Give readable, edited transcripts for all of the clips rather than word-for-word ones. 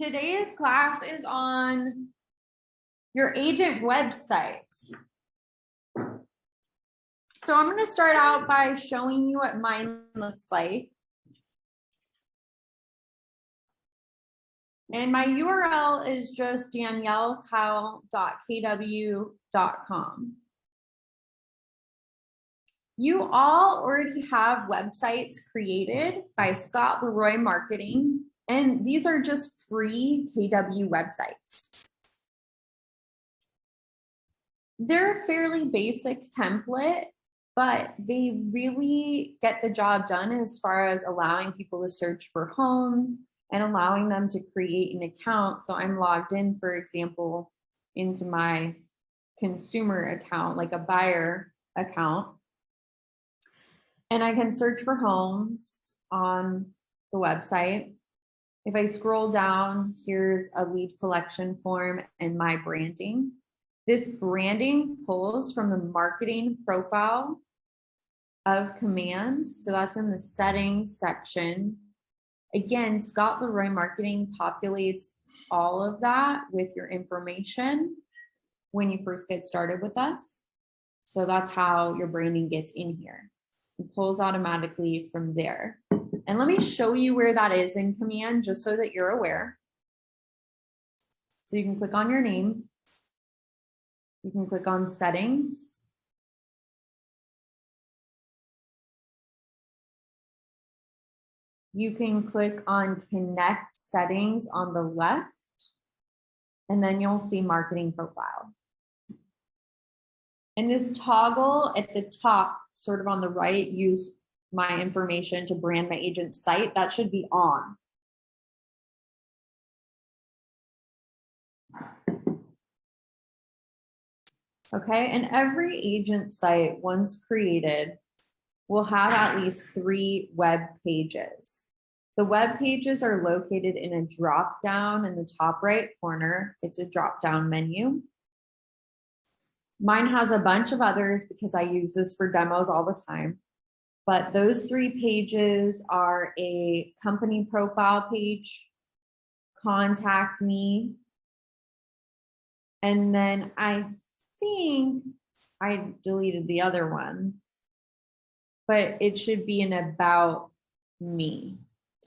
Today's class is on your agent websites. So I'm going to start out by showing you what mine looks like. And my URL is just daniellekyle.kw.com. You all already have websites created by Scott Leroy Marketing, and these are just free KW websites. They're a fairly basic template, but they really get the job done as far as allowing people to search for homes and allowing them to create an account. So I'm logged in, for example, into my consumer account, like a buyer account. And I can search for homes on the website. If I scroll down, here's a lead collection form and my branding. This branding pulls from the marketing profile of commands. So that's in the settings section. Again, Scott Leroy Marketing populates all of that with your information when you first get started with us. So that's how your branding gets in here. It pulls automatically from there. And let me show you where that is in command just so that you're aware. So you can click on your name. You can click on settings. You can click on connect settings on the left, and then you'll see marketing profile. And this toggle at the top, sort of on the right, use my information to brand my agent site. That should be on. Okay, and every agent site, once created, will have at least 3 web pages. The web pages are located in a drop down in the top right corner. It's a drop down menu. Mine has a bunch of others because I use this for demos all the time. But those 3 pages are a company profile page, contact me, and then I think I deleted the other one, but it should be an about me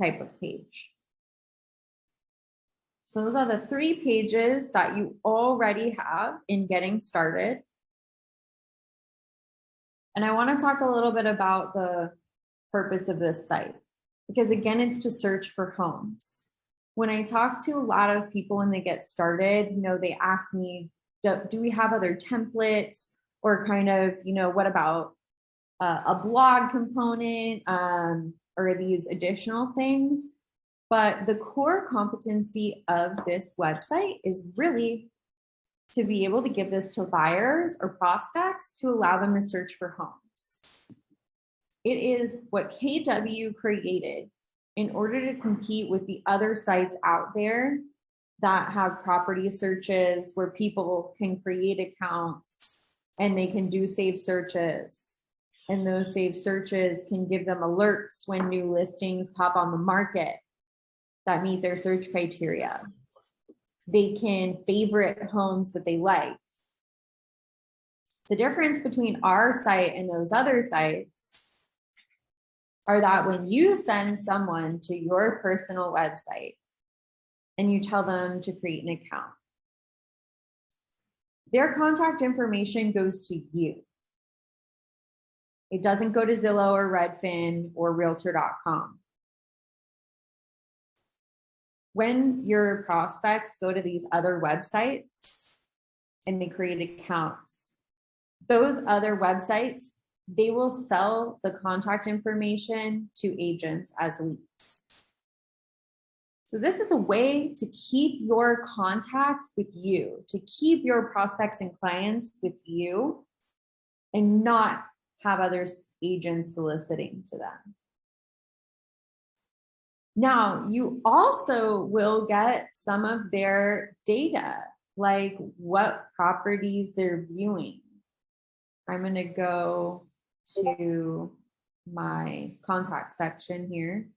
type of page. So those are the 3 pages that you already have in getting started. And I want to talk a little bit about the purpose of this site, because again, it's to search for homes. When I talk to a lot of people when they get started, they ask me, do we have other templates, or kind of, what about a blog component, or these additional things? But the core competency of this website is really to be able to give this to buyers or prospects to allow them to search for homes. It is what KW created in order to compete with the other sites out there that have property searches where people can create accounts and they can do saved searches. And those saved searches can give them alerts when new listings pop on the market that meet their search criteria. They can favorite homes that they like. The difference between our site and those other sites are that when you send someone to your personal website and you tell them to create an account, their contact information goes to you. It doesn't go to Zillow or Redfin or Realtor.com. When your prospects go to these other websites and they create accounts, those other websites, they will sell the contact information to agents as leads. So this is a way to keep your contacts with you, to keep your prospects and clients with you, and not have other agents soliciting to them. Now, you also will get some of their data, like what properties they're viewing. I'm going to go to my contact section here.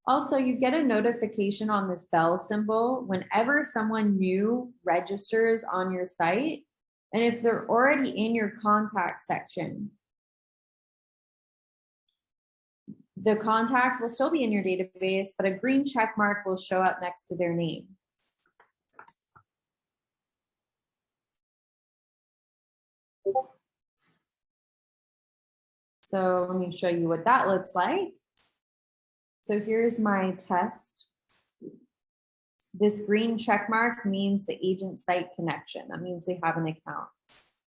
Also, you get a notification on this bell symbol whenever someone new registers on your site. And if they're already in your contact section, the contact will still be in your database, but a green check mark will show up next to their name. So let me show you what that looks like. So here's my test. This green check mark means the agent site connection. That means they have an account.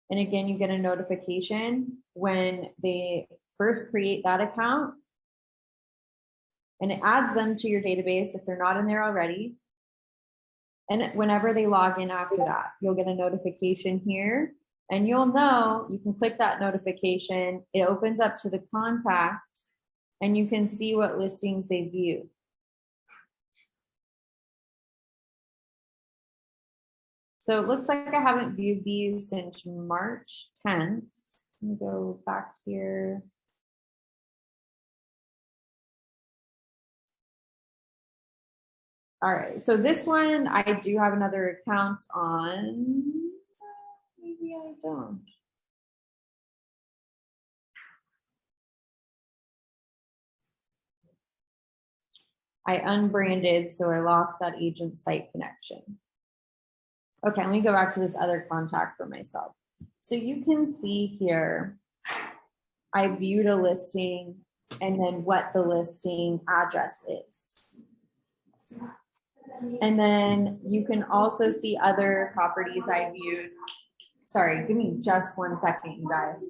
And again, you get a notification when they first create that account, and it adds them to your database if they're not in there already. And whenever they log in after that, you'll get a notification here, and you'll know, you can click that notification. It opens up to the contact, and you can see what listings they view. So it looks like I haven't viewed these since March 10th. Let me go back here. All right, so this one, I do have another account on. Maybe I don't. I unbranded, so I lost that agent site connection. Okay, let me go back to this other contact for myself. So you can see here, I viewed a listing and then what the listing address is. And then you can also see other properties I viewed. Sorry, give me just 1 second, you guys.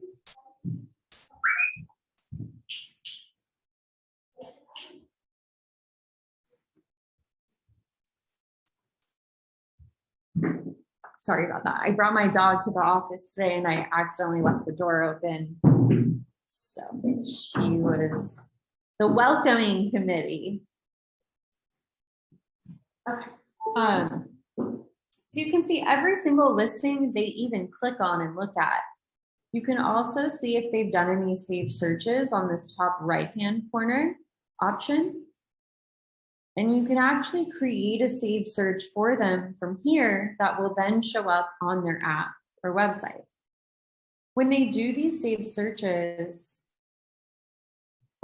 Sorry about that. I brought my dog to the office today and I accidentally left the door open. So she was the welcoming committee. Okay. So you can see every single listing they even click on and look at. You can also see if they've done any saved searches on this top right-hand corner option. And you can actually create a saved search for them from here that will then show up on their app or website. When they do these saved searches,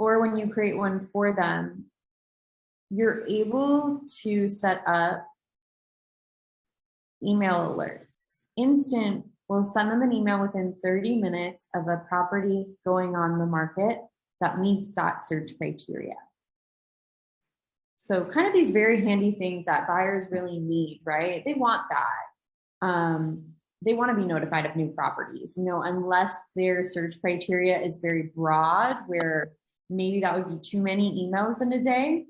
or when you create one for them, you're able to set up email alerts. Instant will send them an email within 30 minutes of a property going on the market that meets that search criteria. So kind of these very handy things that buyers really need, right? They want that. They want to be notified of new properties, you know, unless their search criteria is very broad, where maybe that would be too many emails in a day.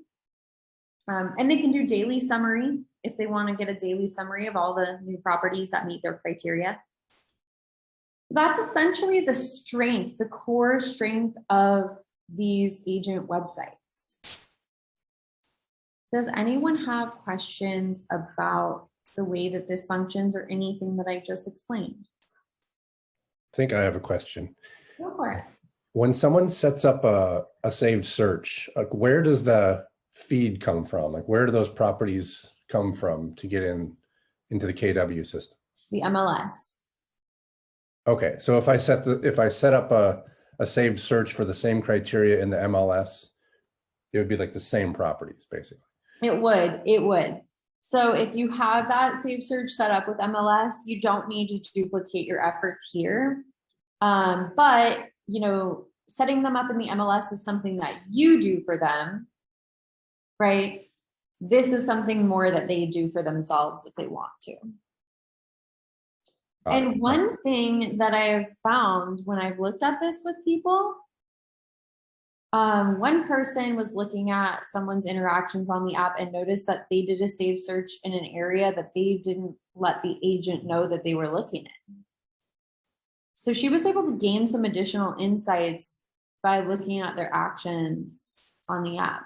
And they can do daily summary if they want to get a daily summary of all the new properties that meet their criteria. That's essentially the strength, the core strength of these agent websites. Does anyone have questions about the way that this functions or anything that I just explained? I think I have a question. Go for it. When someone sets up a saved search, like where does the feed come from? Like where do those properties come from to get into the KW system? The MLS. Okay, so if I set up a saved search for the same criteria in the MLS, it would be like the same properties basically. It would. So if you have that saved search set up with MLS, you don't need to duplicate your efforts here. But you know, setting them up in the MLS is something that you do for them, right? This is something more that they do for themselves if they want to. And one thing that I have found when I've looked at this with people, one person was looking at someone's interactions on the app and noticed that they did a save search in an area that they didn't let the agent know that they were looking at. So she was able to gain some additional insights by looking at their actions on the app.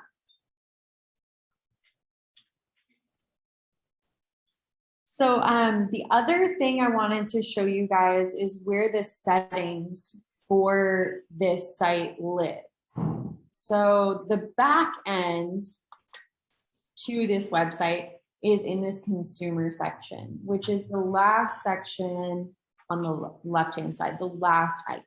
So the other thing I wanted to show you guys is where the settings for this site live. So the back end to this website is in this consumer section, which is the last section on the left-hand side, the last icon.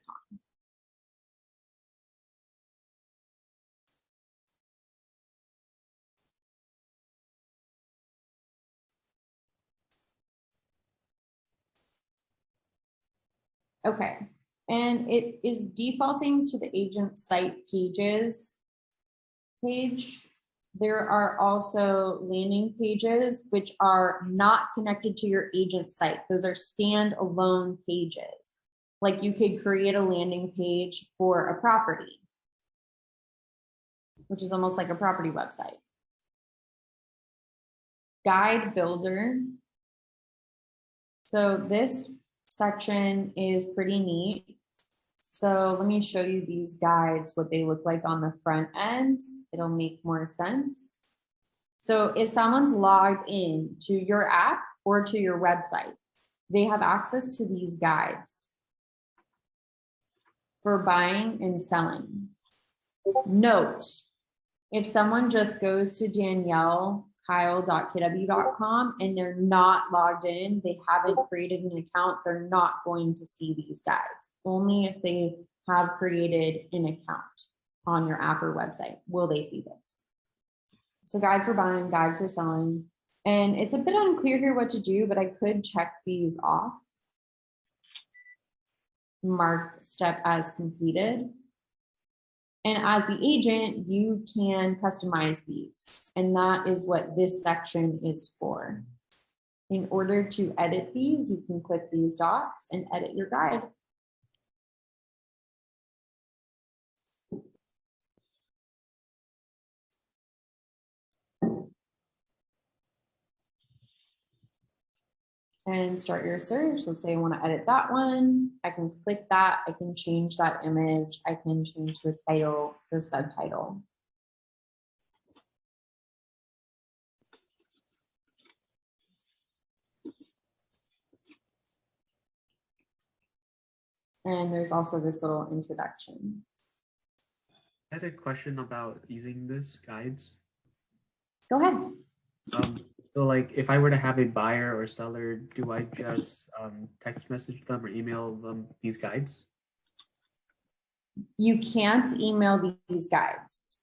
Okay, and it is defaulting to the agent site pages page. There are also landing pages which are not connected to your agent site. Those are standalone pages. Like you could create a landing page for a property, which is almost like a property website. Guide builder. So this section is pretty neat. So let me show you these guides, what they look like on the front end. It'll make more sense. So if someone's logged in to your app or to your website, they have access to these guides for buying and selling. Note, if someone just goes to daniellekyle.kw.com and they're not logged in, they haven't created an account, they're not going to see these guides. Only if they have created an account on your app or website will they see this. So guide for buying, guide for selling. And it's a bit unclear here what to do, but I could check these off. Mark step as completed. And as the agent, you can customize these. And that is what this section is for. In order to edit these, you can click these dots and edit your guide. And start your search. Let's say I want to edit that one. I can click that. I can change that image. I can change the title, the subtitle. And there's also this little introduction. I had a question about using this guides. Go ahead. So like if I were to have a buyer or seller, do I just text message them or email them these guides? You can't email these guides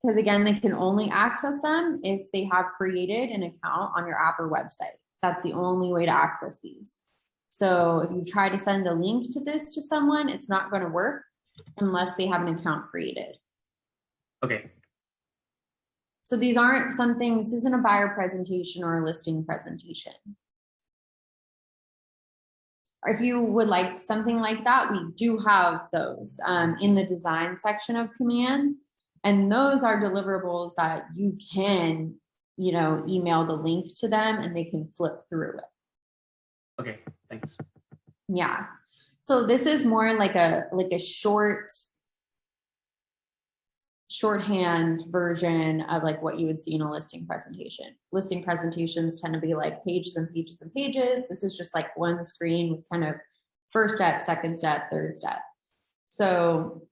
because again, they can only access them if they have created an account on your app or website. That's the only way to access these. So if you try to send a link to this to someone, it's not going to work unless they have an account created. Okay. So these aren't something, this isn't a buyer presentation or a listing presentation. If you would like something like that, we do have those in the design section of Command. And those are deliverables that you can, email the link to them and they can flip through it. Okay, thanks. Yeah. So this is more like a shorthand version of like what you would see in a listing presentation. Listing presentations tend to be like pages and pages and pages. This is just like one screen with kind of first step, second step, third step. So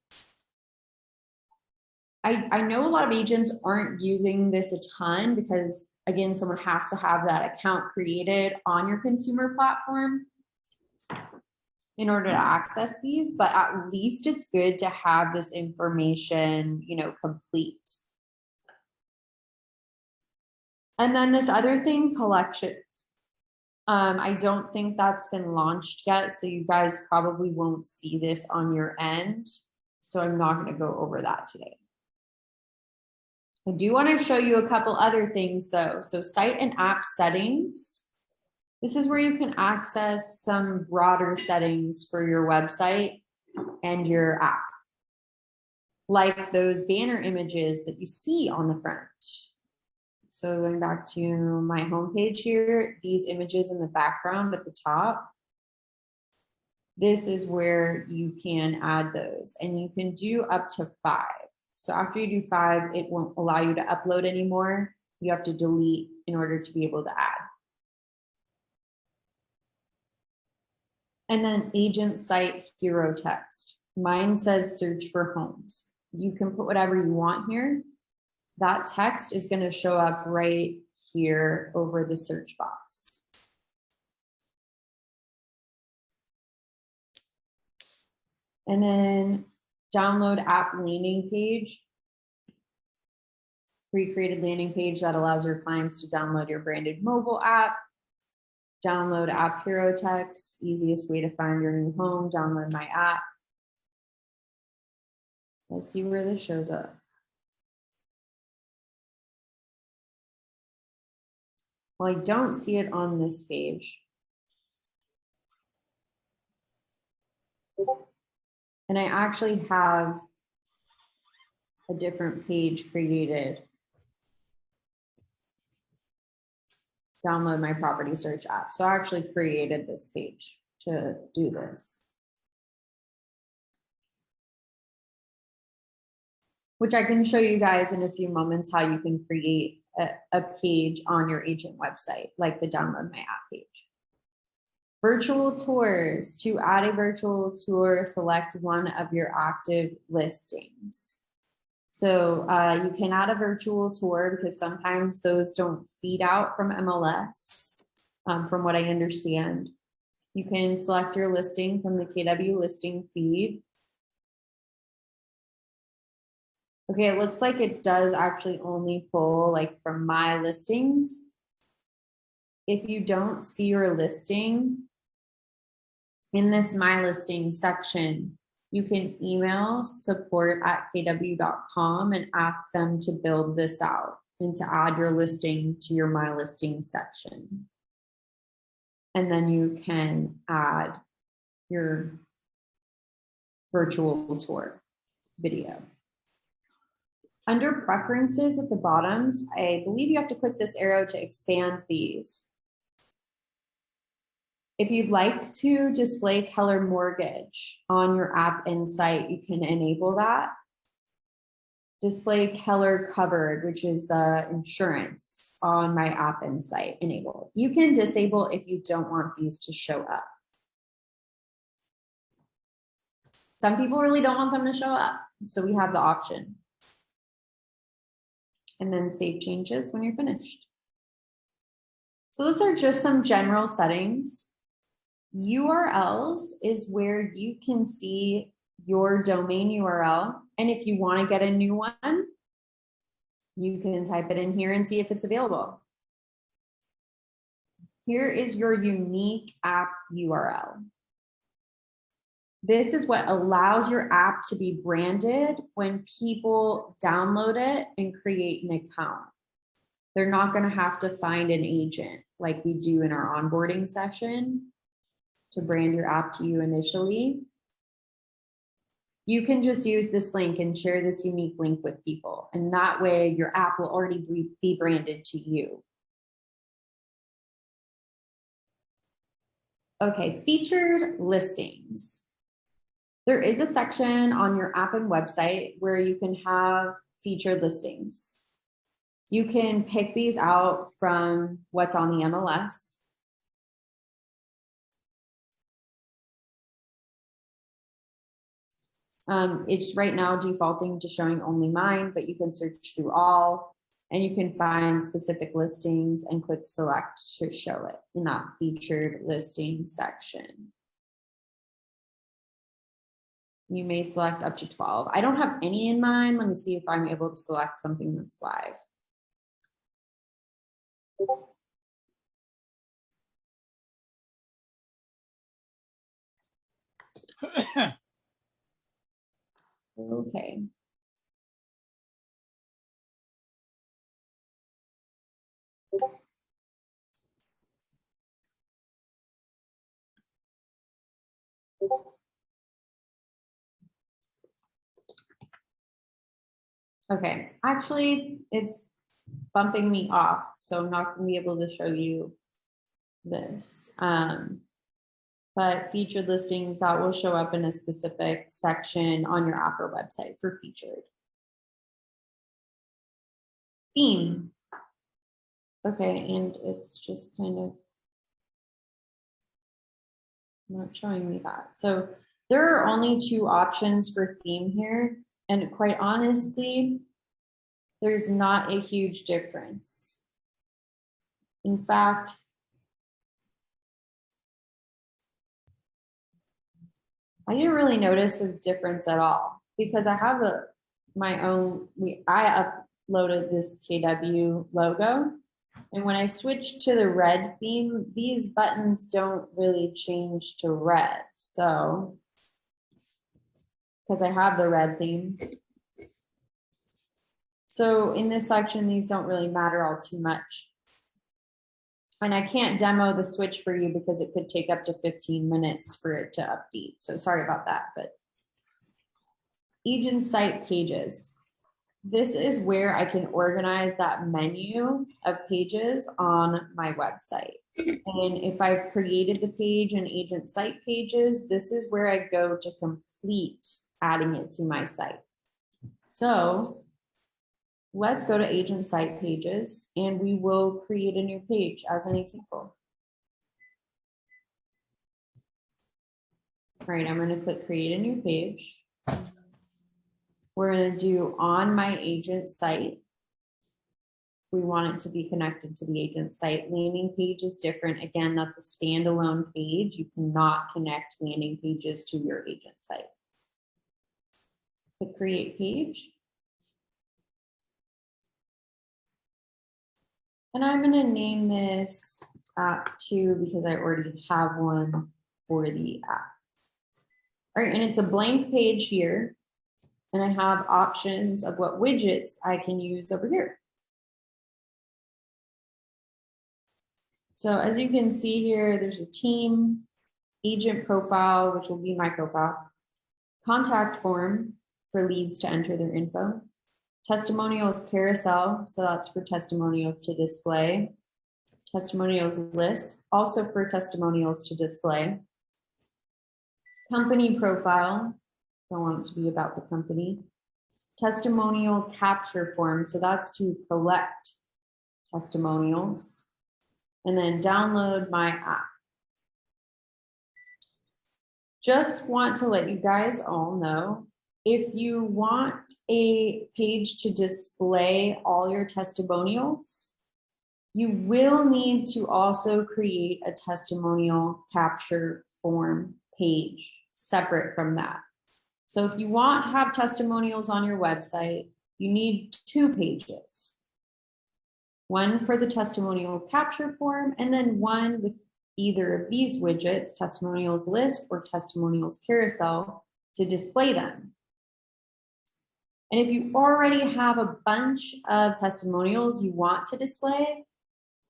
I know a lot of agents aren't using this a ton because again, someone has to have that account created on your consumer platform in order to access these, but at least it's good to have this information, complete. And then this other thing, collections. I don't think that's been launched yet, so you guys probably won't see this on your end. So I'm not going to go over that today. I do want to show you a couple other things though. So site and app settings. This is where you can access some broader settings for your website and your app, like those banner images that you see on the front. So going back to my homepage here, these images in the background at the top, this is where you can add those and you can do up to 5. So after you do 5, it won't allow you to upload anymore. You have to delete in order to be able to add. And then agent site hero text. Mine says search for homes. You can put whatever you want here. that text is going to show up right here over the search box. And then download app landing page. Pre-created landing page that allows your clients to download your branded mobile app. Download app hero text, easiest way to find your new home, download my app. Let's see where this shows up. Well, I don't see it on this page. And I actually have a different page created. Download my property search app. So I actually created this page to do this. Which I can show you guys in a few moments how you can create a page on your agent website, like the download my app page. Virtual tours. To add a virtual tour, select one of your active listings. So you can add a virtual tour because sometimes those don't feed out from MLS, from what I understand. You can select your listing from the KW listing feed. Okay, it looks like it does actually only pull like from my listings. If you don't see your listing in this my listing section, you can email support@kw.com and ask them to build this out and to add your listing to your my listing section. And then you can add your virtual tour video. Under preferences at the bottoms, I believe you have to click this arrow to expand these. If you'd like to display color mortgage on your app and site, you can enable that. Display color covered, which is the insurance on my app and site, enable. You can disable if you don't want these to show up. Some people really don't want them to show up, so we have the option. And then save changes when you're finished. So those are just some general settings. URLs is where you can see your domain URL. And if you want to get a new one, you can type it in here and see if it's available. Here is your unique app URL. This is what allows your app to be branded when people download it and create an account. They're not going to have to find an agent like we do in our onboarding session to brand your app to you initially. You can just use this link and share this unique link with people. And that way your app will already be branded to you. Okay, featured listings. There is a section on your app and website where you can have featured listings. You can pick these out from what's on the MLS. It's right now defaulting to showing only mine, but you can search through all and you can find specific listings and click select to show it in that featured listing section. You may select up to 12. I don't have any in mind. Let me see if I'm able to select something that's live. Okay. Okay, actually, it's bumping me off, so I'm not going to be able to show you this. But featured listings, that will show up in a specific section on your app or website for featured. Theme. Okay, and it's just kind of not showing me that. So there are only two options for theme here. And quite honestly, there's not a huge difference. In fact, I didn't really notice a difference at all because I have my own, I uploaded this KW logo. And when I switch to the red theme, these buttons don't really change to red. So, because I have the red theme. So in this section, these don't really matter all too much. And I can't demo the switch for you because it could take up to 15 minutes for it to update. So sorry about that, but agent site pages. This is where I can organize that menu of pages on my website. And if I've created the page in agent site pages, this is where I go to complete adding it to my site. So let's go to agent site pages and we will create a new page as an example. All right, I'm going to click create a new page. We're going to do on my agent site. We want it to be connected to the agent site. Landing page is different. Again, that's a standalone page. You cannot connect landing pages to your agent site. Click create page. And I'm going to name this app 2 because I already have one for the app. All right, and it's a blank page here. And I have options of what widgets I can use over here. So as you can see here, there's a team, agent profile, which will be my profile, contact form for leads to enter their info, testimonials carousel, so that's for testimonials to display, testimonials list, also for testimonials to display, company profile, don't want it to be about the company, testimonial capture form, so that's to collect testimonials, and then download my app. Just want to let you guys all know, if you want a page to display all your testimonials, you will need to also create a testimonial capture form page separate from that. So if you want to have testimonials on your website, you need 2 pages. One for the testimonial capture form, and then one with either of these widgets, testimonials list or testimonials carousel, to display them. And if you already have a bunch of testimonials you want to display,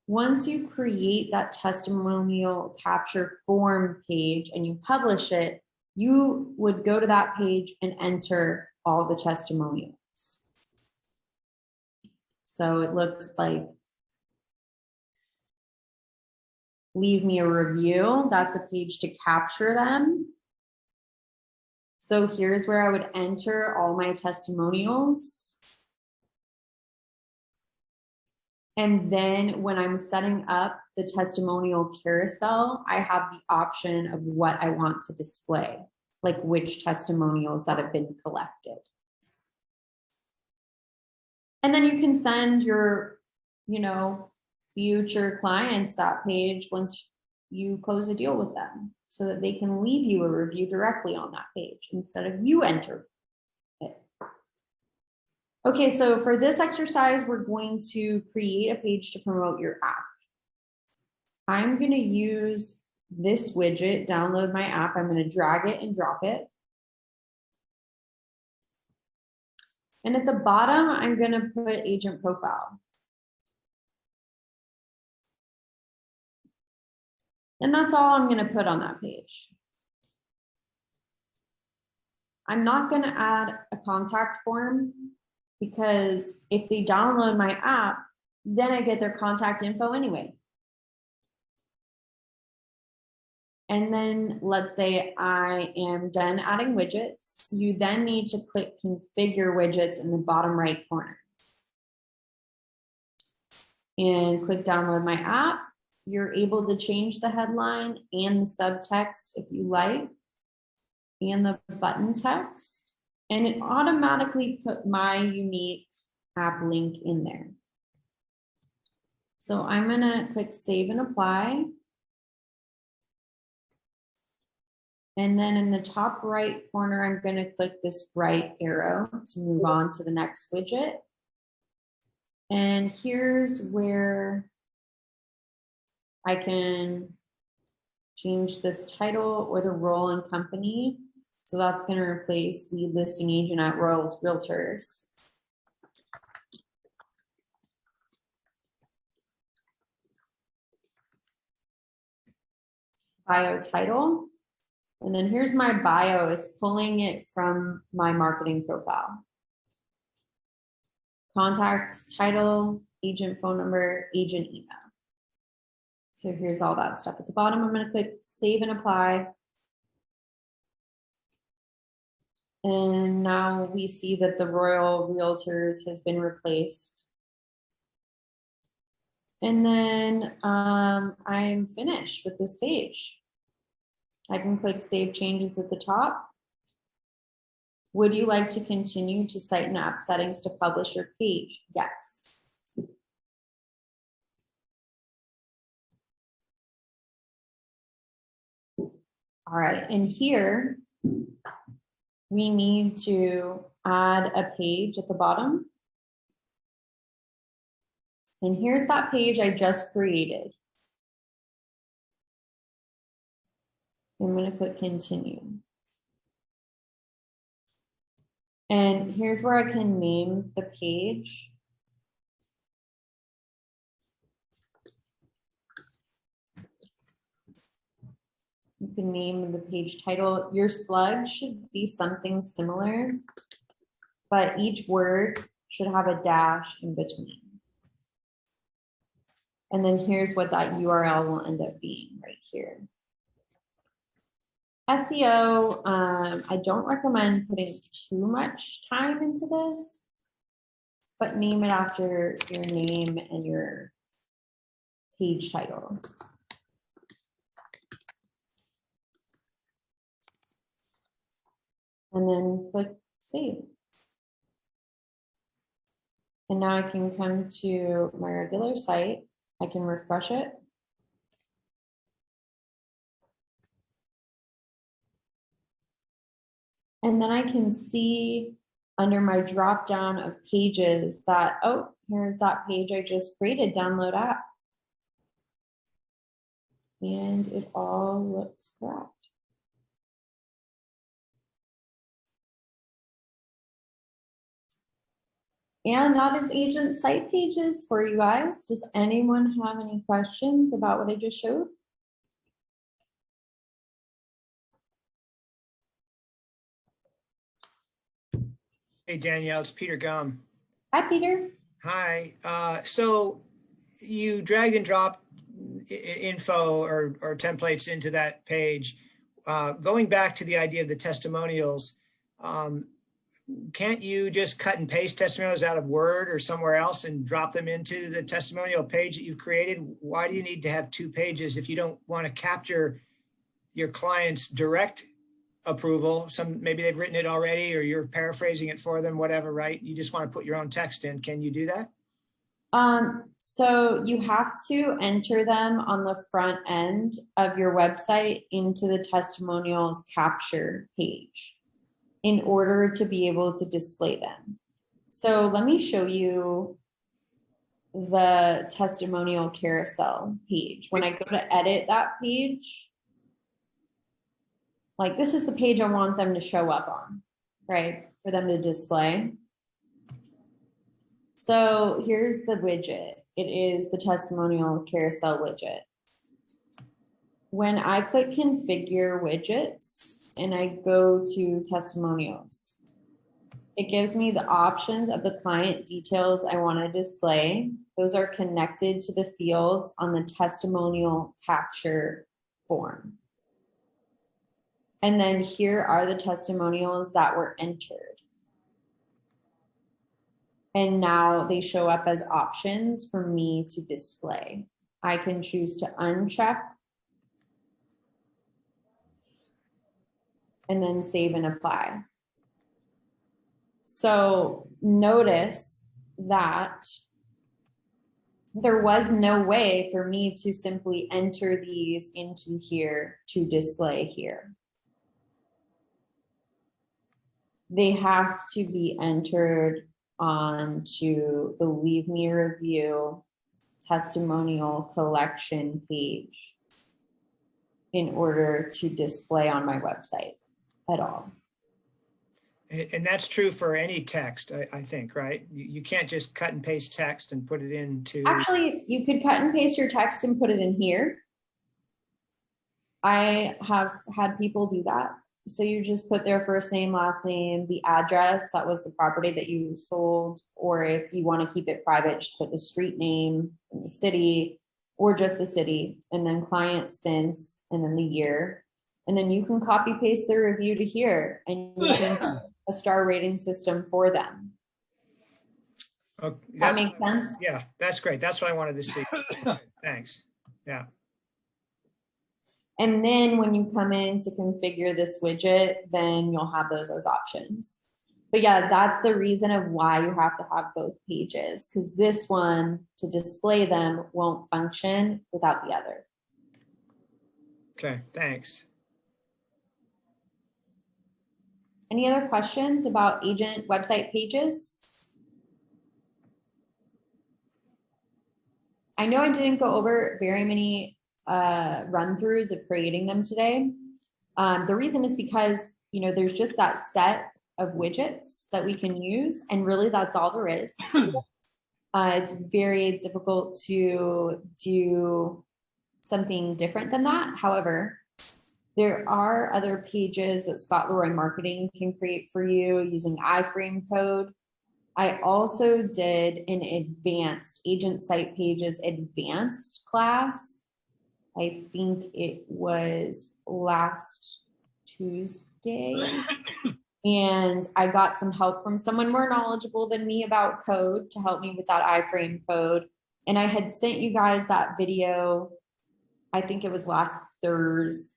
once you create that testimonial capture form page and you publish it, you would go to that page and enter all the testimonials. So it looks like leave me a review. That's a page to capture them. So here's where I would enter all my testimonials. And then when I'm setting up the testimonial carousel, I have the option of what I want to display, like which testimonials that have been collected. And then you can send your, future clients that page once you close a deal with them, so that they can leave you a review directly on that page instead of you enter it. Okay, so for this exercise, we're going to create a page to promote your app. I'm going to use this widget, download my app. I'm going to drag it and drop it. And at the bottom, I'm going to put agent profile. And that's all I'm going to put on that page. I'm not going to add a contact form because if they download my app, then I get their contact info anyway. And then let's say I am done adding widgets. You then need to click configure widgets in the bottom right corner. And click download my app. You're able to change the headline and the subtext if you like, and the button text. And it automatically put my unique app link in there. So I'm gonna click save and apply. And then in the top right corner, I'm gonna click this right arrow to move on to the next widget. And here's where I can change this title or the role and company. So that's going to replace the listing agent at Royals Realtors. Bio title. And then here's my bio. It's pulling it from my marketing profile. Contact title, agent phone number, agent email. So here's all that stuff at the bottom. I'm going to click save and apply. And now we see that the Royal Realtors has been replaced. And then I'm finished with this page. I can click save changes at the top. Would you like to continue to site and app settings to publish your page? Yes. All right, and here we need to add a page at the bottom. And here's that page I just created. I'm going to click continue. And here's where I can name the page. You can name the page title. Your slug should be something similar, but each word should have a dash in between. And then here's what that URL will end up being right here. SEO, I don't recommend putting too much time into this, but name it after your name and your page title. And then click save. And now I can come to my regular site. I can refresh it. And then I can see under my drop down of pages that, oh, here's that page I just created, download app. And it all looks correct. And that is agent site pages for you guys. Does anyone have any questions about what I just showed? Hey, Danielle, it's Peter Gum. Hi, Peter. Hi. So you dragged and dropped info or templates into that page. Going back to the idea of the testimonials, can't you just cut and paste testimonials out of Word or somewhere else and drop them into the testimonial page that you've created? Why do you need to have two pages if you don't want to capture your client's direct approval? Maybe they've written it already or you're paraphrasing it for them, whatever, right? You just want to put your own text in. Can you do that? So you have to enter them on the front end of your website into the testimonials capture page in order to be able to display them. So let me show you the testimonial carousel page. When I go to edit that page, like this is the page I want them to show up on, right? For them to display. So here's the widget. It is the testimonial carousel widget. When I click configure widgets and I go to testimonials, it gives me the options of the client details I want to display. Those are connected to the fields on the testimonial capture form. And then here are the testimonials that were entered. And now they show up as options for me to display. I can choose to uncheck and then save and apply. So notice that there was no way for me to simply enter these into here to display here. They have to be entered onto the Leave Me a Review testimonial collection page in order to display on my website at all. And that's true for any text, I think, right? You can't just cut and paste text and put it into. Actually, you could cut and paste your text and put it in here. I have had people do that. So you just put their first name, last name, the address, that was the property that you sold, or if you want to keep it private, just put the street name and the city, or just the city, and then client since, and then the year. And then you can copy paste the review to here, and you can a star rating system for them. Okay, That makes sense? Yeah, that's great. That's what I wanted to see. Thanks. Yeah. And then when you come in to configure this widget, then you'll have those as options. But yeah, that's the reason of why you have to have both pages, because this one to display them won't function without the other. Okay, thanks. Any other questions about agent website pages? I know I didn't go over very many run-throughs of creating them today. The reason is because, you know, there's just that set of widgets that we can use, and really that's all there is. It's very difficult to do something different than that. However, there are other pages that Scott Leroy Marketing can create for you using iframe code. I also did an advanced agent site pages advanced class. I think it was last Tuesday. And I got some help from someone more knowledgeable than me about code to help me with that iframe code. And I had sent you guys that video, I think it was last Thursday,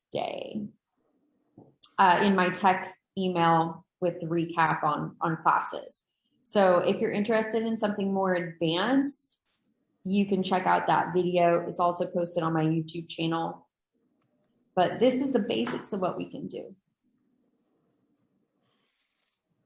in my tech email with the recap on classes. So if you're interested in something more advanced, you can check out that video. It's also posted on my YouTube channel. But this is the basics of what we can do.